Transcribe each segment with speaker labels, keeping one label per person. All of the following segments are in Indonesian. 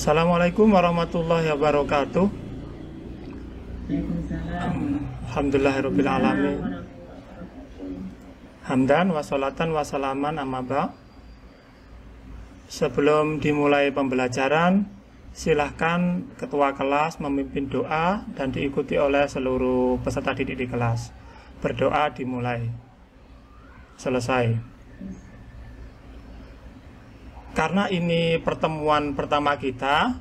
Speaker 1: Assalamualaikum warahmatullahi wabarakatuh.
Speaker 2: Waalaikumsalam.
Speaker 1: Alhamdulillahirabbil alamin. Hamdan wa sholatan wa salaman amma ba'. Sebelum dimulai pembelajaran, silahkan ketua kelas memimpin doa dan diikuti oleh seluruh peserta didik di kelas. Berdoa dimulai. Selesai. Karena ini pertemuan pertama kita,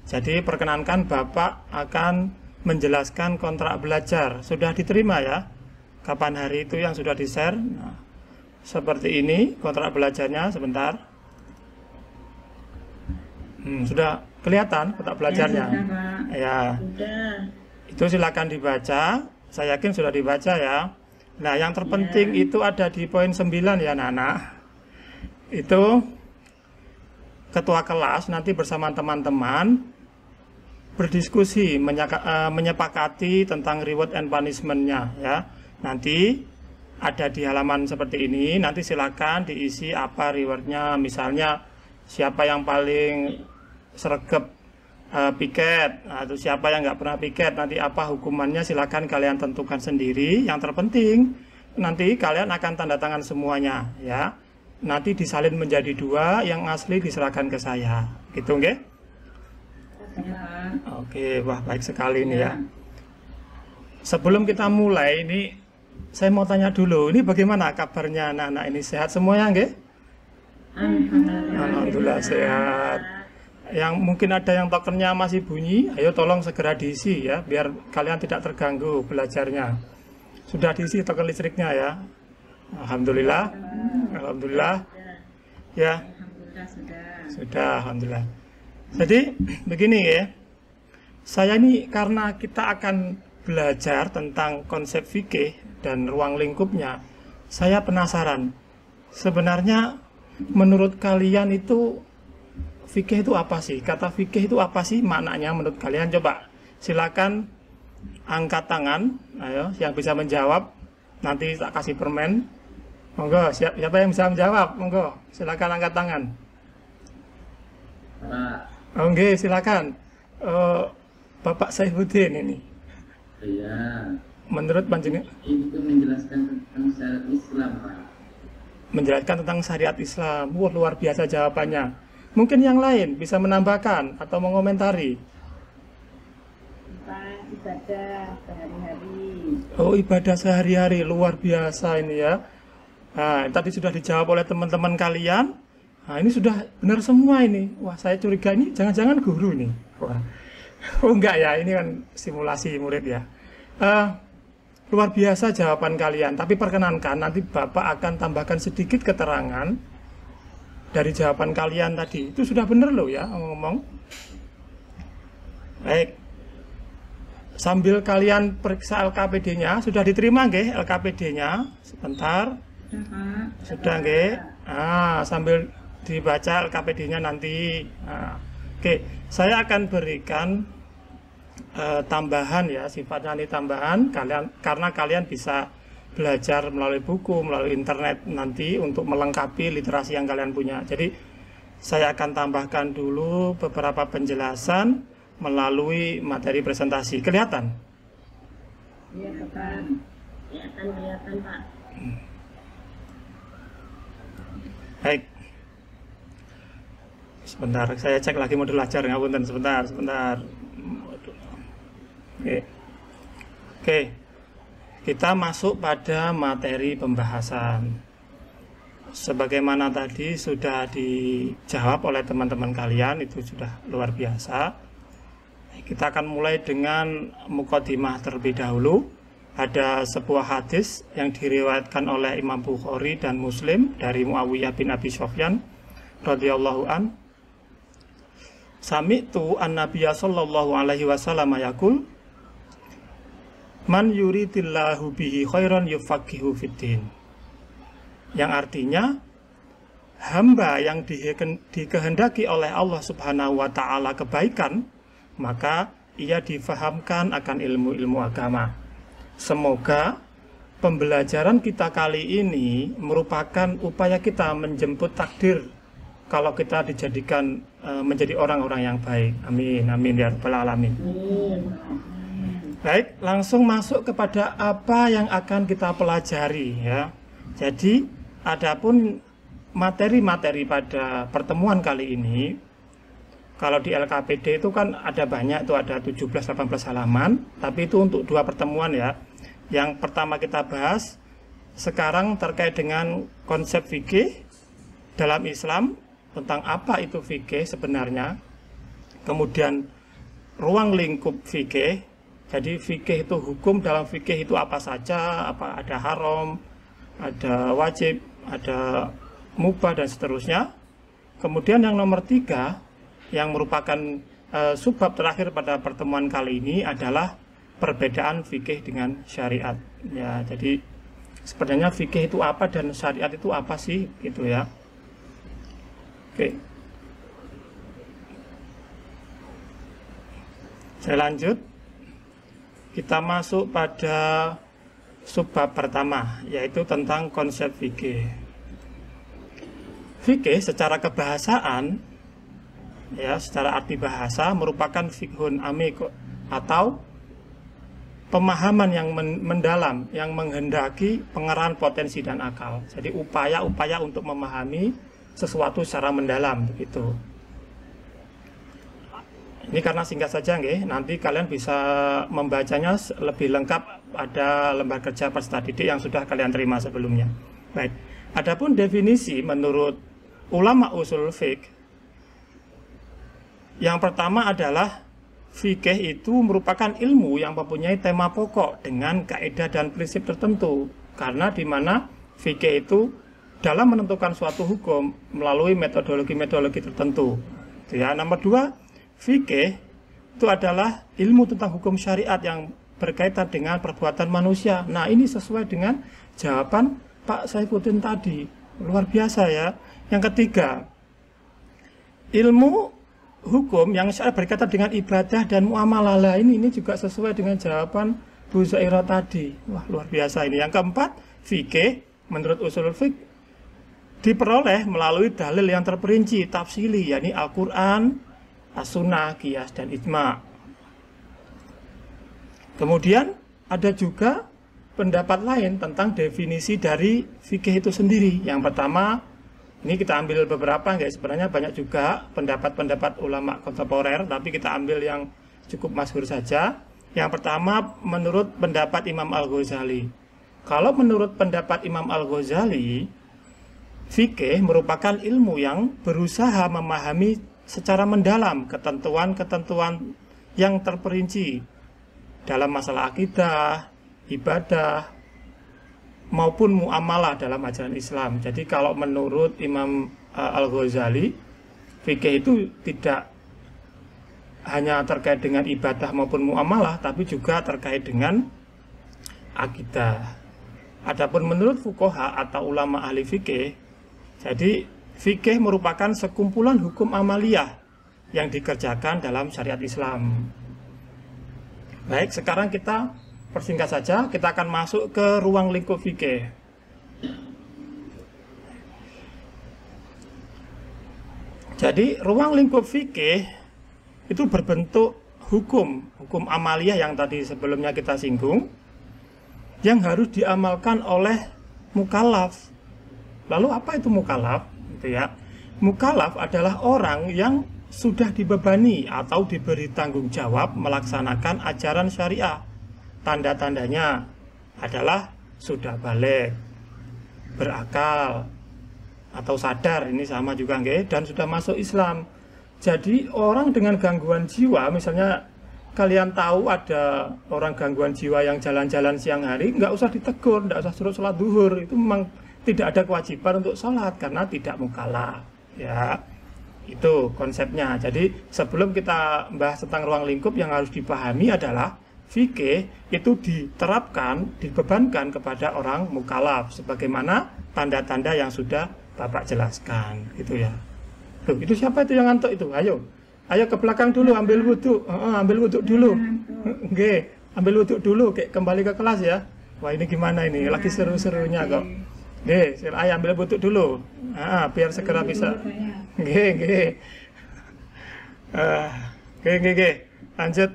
Speaker 1: jadi perkenankan Bapak akan menjelaskan kontrak belajar. Sudah diterima ya? Kapan hari itu yang sudah di-share? Nah, seperti ini kontrak belajarnya, sebentar. Sudah kelihatan kontrak belajarnya?
Speaker 2: Ya, sudah, Pak.
Speaker 1: Ya.
Speaker 2: Sudah.
Speaker 1: Itu silakan dibaca. Saya yakin sudah dibaca ya. Nah, yang terpenting itu ada di poin 9 ya, anak-anak. Itu ketua kelas nanti bersama teman-teman berdiskusi menyepakati tentang reward and punishment-nya ya. Nanti ada di halaman seperti ini, nanti silakan diisi apa reward-nya, misalnya siapa yang paling sregep piket, atau siapa yang nggak pernah piket, nanti apa hukumannya silakan kalian tentukan sendiri. Yang terpenting nanti kalian akan tanda tangan semuanya ya. Nanti disalin menjadi 2, yang asli diserahkan ke saya. Gitu nggih?
Speaker 2: Ya.
Speaker 1: Oke, wah baik sekali ini ya. Sebelum kita mulai ini saya mau tanya dulu, ini bagaimana kabarnya anak-anak ini, sehat semuanya nggih? Alhamdulillah sehat. Yang mungkin ada yang tokennya masih bunyi, ayo tolong segera diisi ya, biar kalian tidak terganggu belajarnya. Sudah diisi token listriknya ya? Alhamdulillah. Alhamdulillah. Ya.
Speaker 2: Alhamdulillah
Speaker 1: Sudah, alhamdulillah. Jadi begini ya. Saya ini karena kita akan belajar tentang konsep fikih dan ruang lingkupnya, saya penasaran. Sebenarnya menurut kalian itu fikih itu apa sih? Kata fikih itu apa sih maknanya menurut kalian? Coba silakan angkat tangan, ayo yang bisa menjawab. Nanti tak kasih permen. Monggo, siapa yang bisa menjawab? Monggo, silakan angkat tangan.
Speaker 3: Pak.
Speaker 1: Oke, silakan. Bapak Saifuddin ini.
Speaker 3: Iya.
Speaker 1: Menurut panjenengan
Speaker 3: Itu menjelaskan tentang syariat Islam, Pak.
Speaker 1: menjelaskan tentang syariat Islam. Wah, luar biasa jawabannya. Mungkin yang lain bisa menambahkan atau mengomentari.
Speaker 2: Ibadah sehari-hari.
Speaker 1: Oh, ibadah sehari-hari luar biasa ini ya. Nah, tadi sudah dijawab oleh teman-teman kalian. Nah, ini sudah benar semua ini. Wah, saya curiga ini jangan-jangan guru nih. Wah. Oh, enggak ya, ini kan simulasi murid ya. Luar biasa jawaban kalian. Tapi perkenankan nanti Bapak akan tambahkan sedikit keterangan dari jawaban kalian tadi. Itu sudah benar loh ya, ngomong. Baik. Sambil kalian periksa LKPD-nya, sudah diterima nggih LKPD-nya? Sebentar. Sudah nggih. Sambil dibaca LKPD-nya nanti. Oke, saya akan berikan tambahan ya, sifatnya ini tambahan karena kalian bisa belajar melalui buku, melalui internet nanti untuk melengkapi literasi yang kalian punya. Jadi saya akan tambahkan dulu beberapa penjelasan melalui materi presentasi. Kelihatan?
Speaker 2: Iya, Pak. Kelihatan, Pak.
Speaker 1: Baik. Sebentar, saya cek lagi modul ajar. Ngapunten, sebentar. Oke. Kita masuk pada materi pembahasan. Sebagaimana tadi sudah dijawab oleh teman-teman kalian, itu sudah luar biasa. Kita akan mulai dengan mukadimah terlebih dahulu. Ada sebuah hadis yang diriwayatkan oleh Imam Bukhari dan Muslim dari Muawiyah bin Abi Sufyan radhiyallahu an. Sami'tu an-nabiyya sallallahu alaihi wasallam yaqul, man yuridillahu bihi khairan yufaqihu fiddin. Yang artinya hamba yang dikehendaki oleh Allah Subhanahu wa taala kebaikan, maka ia difahamkan akan ilmu-ilmu agama. Semoga pembelajaran kita kali ini merupakan upaya kita menjemput takdir kalau kita dijadikan menjadi orang-orang yang baik. Amin, amin ya rabbal alamin. Baik, langsung masuk kepada apa yang akan kita pelajari ya. Jadi, adapun materi-materi pada pertemuan kali ini, kalau di LKPD itu kan ada banyak, itu ada 17-18 halaman, tapi itu untuk 2 pertemuan ya. Yang pertama kita bahas sekarang terkait dengan konsep fikih dalam Islam, tentang apa itu fikih sebenarnya. Kemudian ruang lingkup fikih. Jadi fikih itu hukum, dalam fikih itu apa saja, apa ada haram, ada wajib, ada mubah dan seterusnya. Kemudian yang nomor 3 yang merupakan subbab terakhir pada pertemuan kali ini adalah perbedaan fikih dengan syariat. Ya, jadi sebenarnya fikih itu apa dan syariat itu apa sih, gitu ya. Oke. Saya lanjut. Kita masuk pada subbab pertama, yaitu tentang konsep fikih. Fikih secara kebahasaan, ya, secara arti bahasa merupakan fikhun amik atau pemahaman yang mendalam, yang menghendaki pengerahan potensi dan akal. Jadi upaya-upaya untuk memahami sesuatu secara mendalam, begitu. Ini karena singkat saja, nggih. Nanti kalian bisa membacanya lebih lengkap, ada lembar kerja peserta didik yang sudah kalian terima sebelumnya. Baik. Adapun definisi menurut ulama usul fiqh, yang pertama adalah fikih itu merupakan ilmu yang mempunyai tema pokok dengan kaidah dan prinsip tertentu. Karena di mana fikih itu dalam menentukan suatu hukum melalui metodologi-metodologi tertentu. Ya, nomor 2, fikih itu adalah ilmu tentang hukum syariat yang berkaitan dengan perbuatan manusia. Nah, ini sesuai dengan jawaban Pak Saifuddin tadi. Luar biasa ya. Yang ketiga, ilmu hukum yang berkaitan dengan ibadah dan muamalah. Ini juga sesuai dengan jawaban Bu Zairah tadi. Wah, luar biasa ini. Yang keempat, fikih menurut usul fiqh diperoleh melalui dalil yang terperinci, tafsili, yakni Al-Quran, As-Sunnah, Qiyas, dan Ijma'. Kemudian ada juga pendapat lain tentang definisi dari fikih itu sendiri. Yang pertama, ini kita ambil beberapa, nggak, sebenarnya banyak juga pendapat-pendapat ulama kontemporer, tapi kita ambil yang cukup masyhur saja. Yang pertama, menurut pendapat Imam Al-Ghazali. Kalau menurut pendapat Imam Al-Ghazali, fikih merupakan ilmu yang berusaha memahami secara mendalam ketentuan-ketentuan yang terperinci dalam masalah akidah, ibadah, maupun muamalah dalam ajaran Islam. Jadi kalau menurut Imam Al-Ghazali, fikih itu tidak hanya terkait dengan ibadah maupun muamalah, tapi juga terkait dengan akidah. Adapun menurut fuqaha atau ulama ahli fikih, jadi fikih merupakan sekumpulan hukum amaliyah yang dikerjakan dalam syariat Islam. Baik, sekarang kita persingkat saja, kita akan masuk ke ruang lingkup fikih. Jadi ruang lingkup fikih itu berbentuk hukum amaliyah yang tadi sebelumnya kita singgung, yang harus diamalkan oleh mukallaf. Lalu apa itu mukallaf? Gitu ya. Mukallaf adalah orang yang sudah dibebani atau diberi tanggung jawab melaksanakan ajaran syariah. Tanda-tandanya adalah sudah balik, berakal, atau sadar, ini sama juga nggih, dan sudah masuk Islam. Jadi orang dengan gangguan jiwa, misalnya kalian tahu ada orang gangguan jiwa yang jalan-jalan siang hari, nggak usah ditegur, nggak usah suruh sholat duhur, itu memang tidak ada kewajiban untuk sholat karena tidak mukallaf. Ya, itu konsepnya. Jadi sebelum kita bahas tentang ruang lingkup, yang harus dipahami adalah fikih itu diterapkan, dibebankan kepada orang mukallaf sebagaimana tanda-tanda yang sudah Bapak jelaskan, gitu ya. Loh, itu siapa itu yang ngantuk itu? Ayo ke belakang dulu, ambil wudhu, ambil wudhu dulu. Oke, ambil wudhu dulu, kembali ke kelas ya. Wah, ini gimana ini? Lagi seru-serunya kok. Silahkan ambil butuh dulu. Biar segera bisa. Nggih. Oke. Lanjut.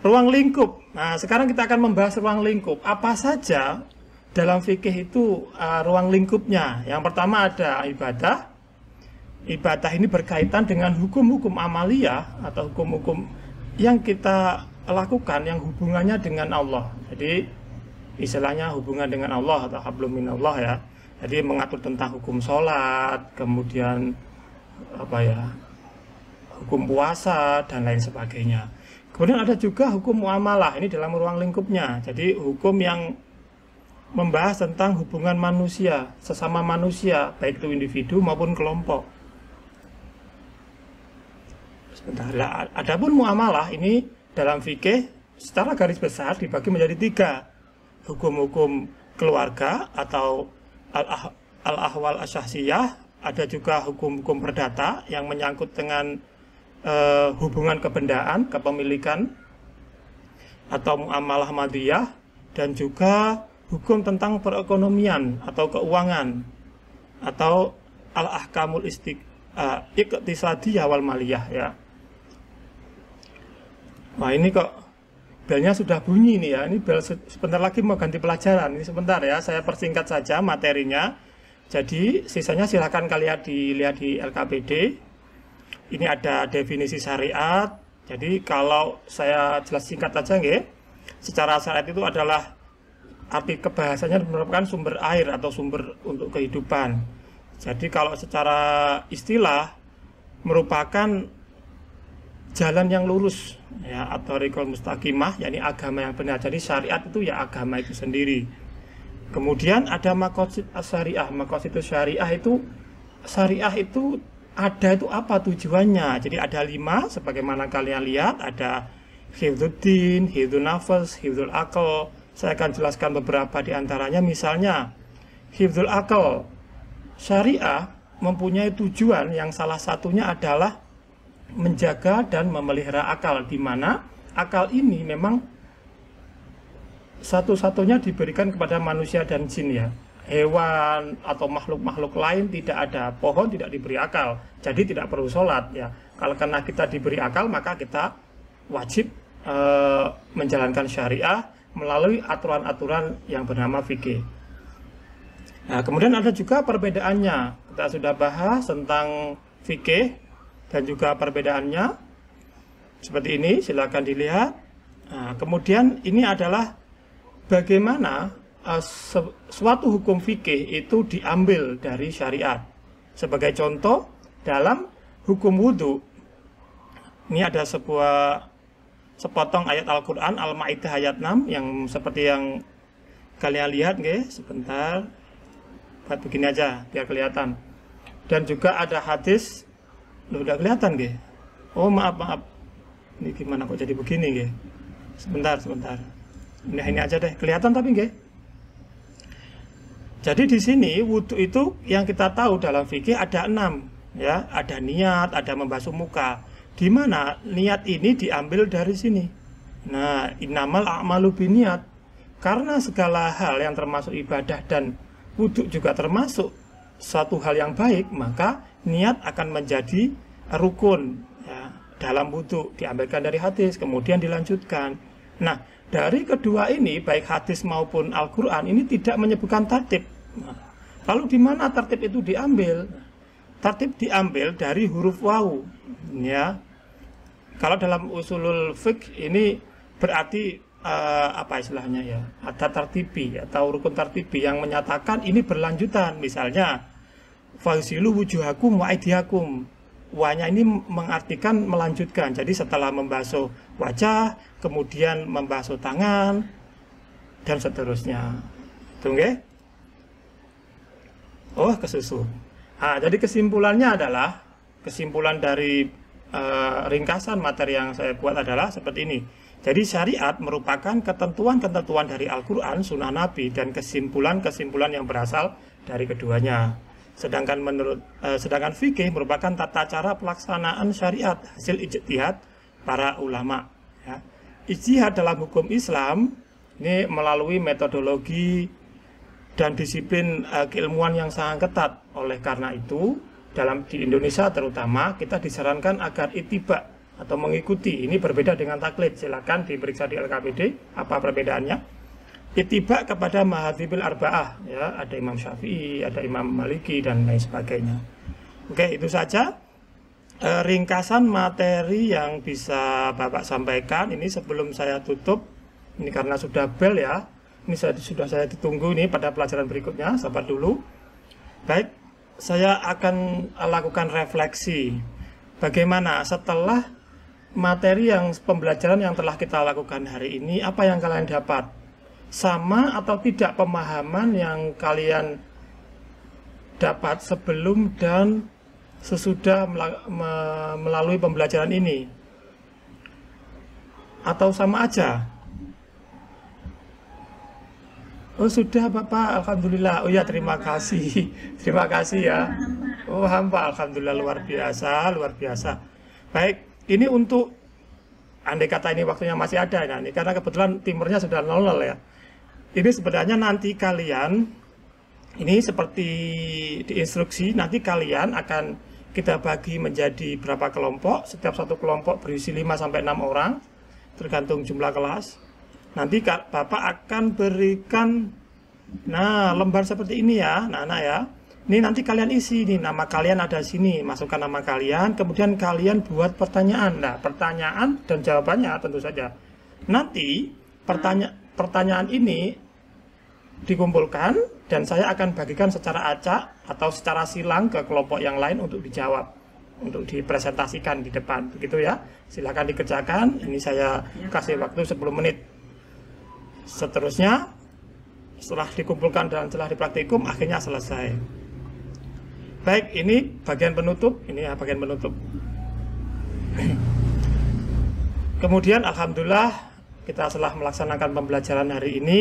Speaker 1: Ruang lingkup. Nah, sekarang kita akan membahas ruang lingkup. Apa saja dalam fikih itu ruang lingkupnya? Yang pertama ada ibadah. Ibadah ini berkaitan dengan hukum-hukum amaliyah atau hukum-hukum yang kita lakukan yang hubungannya dengan Allah. Jadi istilahnya hubungan dengan Allah atau hablum minallah ya. Jadi mengatur tentang hukum sholat, kemudian hukum puasa dan lain sebagainya. Kemudian ada juga hukum muamalah, ini dalam ruang lingkupnya. Jadi hukum yang membahas tentang hubungan manusia, sesama manusia, baik itu individu maupun kelompok. Sebentar, adapun muamalah ini dalam fikih secara garis besar dibagi menjadi 3. Hukum-hukum keluarga atau al-ahwal asyahsiyah, ada juga hukum-hukum perdata yang menyangkut dengan hubungan kebendaan, kepemilikan atau muamalah madiyah, dan juga hukum tentang perekonomian atau keuangan atau al-ahkamul iqtisadiyah wal maliyah ya. Wah, ini kok belnya sudah bunyi nih ya. Ini bel sebentar lagi mau ganti pelajaran. Ini sebentar ya, saya persingkat saja materinya. Jadi sisanya silahkan kalian dilihat di LKPD. Ini ada definisi syariat. Jadi kalau saya jelas singkat aja nggih. Secara syariat itu adalah arti kebahasanya merupakan sumber air atau sumber untuk kehidupan. Jadi kalau secara istilah merupakan jalan yang lurus ya, atau rikol mustaqimah, yakni agama yang benar. Jadi syariat itu ya agama itu sendiri. Kemudian ada maqasid syariah. Maqasid syariah itu ada itu apa tujuannya? Jadi ada 5 sebagaimana kalian lihat, ada hifdzuddin, hifdzun nafas, hifdzul aql. Saya akan jelaskan beberapa di antaranya. Misalnya hifdzul aql. Syariah mempunyai tujuan yang salah satunya adalah menjaga dan memelihara akal, di mana akal ini memang satu-satunya diberikan kepada manusia dan jin ya. Hewan atau makhluk-makhluk lain tidak ada. Pohon tidak diberi akal, jadi tidak perlu sholat ya. Kalau karena kita diberi akal, maka kita wajib menjalankan syariah melalui aturan-aturan yang bernama fikih. Nah, kemudian ada juga perbedaannya. Kita sudah bahas tentang fikih dan juga perbedaannya seperti ini, silakan dilihat. Nah, kemudian ini adalah bagaimana suatu hukum fikih itu diambil dari syariat. Sebagai contoh, dalam hukum wudhu, ini ada sepotong ayat Al-Quran, Al-Ma'idah ayat 6, yang seperti yang kalian lihat, sebentar, buat begini aja, biar kelihatan. Dan juga ada hadis. Loh, udah kelihatan nggih? Oh, maaf. Ini gimana kok jadi begini nggih? Sebentar. Ini aja deh, kelihatan tapi nggih. Jadi di sini wudhu itu yang kita tahu dalam fikih ada 6 ya, ada niat, ada membasuh muka. Di mana niat ini diambil dari sini. Nah, innamal a'malu binniyat. Karena segala hal yang termasuk ibadah dan wudhu juga termasuk suatu hal yang baik, maka niat akan menjadi rukun ya, dalam wudhu, diambilkan dari hadis, kemudian dilanjutkan. Nah, dari kedua ini, baik hadis maupun Al-Quran, ini tidak menyebutkan tartib. Nah, lalu di mana tartib itu diambil? Tartib diambil dari huruf wawu ya. Kalau dalam usulul fiqh ini berarti apa istilahnya ya, ada tartibi atau rukun tartibi yang menyatakan ini berlanjutan. Misalnya fagsilu wujuhakum wa aydiyakum. Wanya ini mengartikan melanjutkan. Jadi setelah membasuh wajah, kemudian membasuh tangan dan seterusnya. Tunggu. Oh, kesusu. Nah, jadi kesimpulannya adalah, kesimpulan dari ringkasan materi yang saya buat adalah seperti ini. Jadi syariat merupakan ketentuan-ketentuan dari Al-Quran, Sunnah Nabi, dan kesimpulan-kesimpulan yang berasal dari keduanya. Sedangkan fikih merupakan tata cara pelaksanaan syariat, hasil ijtihad para ulama. Ya. Ijtihad dalam hukum Islam Ini melalui metodologi dan disiplin keilmuan yang sangat ketat. Oleh karena itu, di Indonesia terutama, kita disarankan agar ittiba atau mengikuti. Ini berbeda dengan taklid. Silakan diperiksa di LKPD apa perbedaannya. Ittiba kepada madhabil arba'ah, ya, ada Imam Syafi'i, ada Imam Maliki dan lain sebagainya. Oke, itu saja ringkasan materi yang bisa Bapak sampaikan. Ini sebelum saya tutup, ini karena sudah bel ya, ini sudah saya ditunggu ini pada pelajaran berikutnya, sabar dulu. Baik, saya akan lakukan refleksi bagaimana setelah materi yang pembelajaran yang telah kita lakukan hari ini, apa yang kalian dapat? Sama atau tidak pemahaman yang kalian dapat sebelum dan sesudah melalui pembelajaran ini? Atau sama aja? Oh sudah Bapak, Alhamdulillah. Oh ya, terima kasih. Terima kasih ya. Oh hamba, Alhamdulillah, luar biasa, luar biasa. Baik, ini untuk andai kata ini waktunya masih ada, nah, ini karena kebetulan timernya sudah 00 ya. Ini sebenarnya nanti kalian, ini seperti diinstruksi, nanti kalian akan kita bagi menjadi berapa kelompok. Setiap satu kelompok berisi 5-6 orang, tergantung jumlah kelas. Nanti Bapak akan berikan, nah, lembar seperti ini ya, anak-anak ya. Ini nanti kalian isi, nih nama kalian ada di sini, masukkan nama kalian, kemudian kalian buat pertanyaan. Nah, pertanyaan dan jawabannya tentu saja. Nanti pertanyaan ini dikumpulkan dan saya akan bagikan secara acak atau secara silang ke kelompok yang lain untuk dijawab, untuk dipresentasikan di depan, begitu ya. Silahkan dikerjakan. Ini saya kasih waktu 10 menit. Seterusnya, setelah dikumpulkan dan setelah dipraktikum, akhirnya selesai. Baik, ini bagian penutup. Ini ya bagian penutup. Kemudian, alhamdulillah, kita setelah melaksanakan pembelajaran hari ini,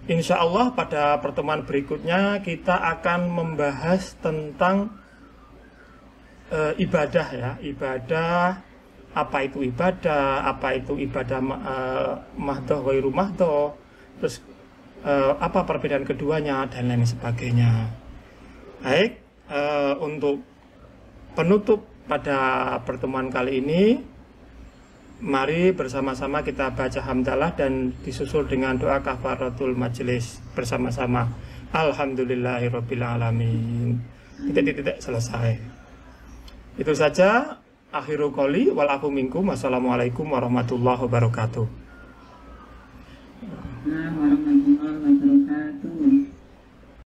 Speaker 1: insya Allah pada pertemuan berikutnya kita akan membahas tentang ibadah ya, ibadah, apa itu ibadah, apa itu ibadah mahdoh wairu mahdoh, terus apa perbedaan keduanya dan lain sebagainya. Baik, untuk penutup pada pertemuan kali ini, mari bersama-sama kita baca hamdalah dan disusul dengan doa kafaratul majelis bersama-sama. Alhamdulillahirabbil alamin. Titik-titik selesai. Itu saja. Akhiru qouli wal afu minkum. Wassalamualaikum warahmatullahi wabarakatuh.
Speaker 3: Nah, warahmatullahi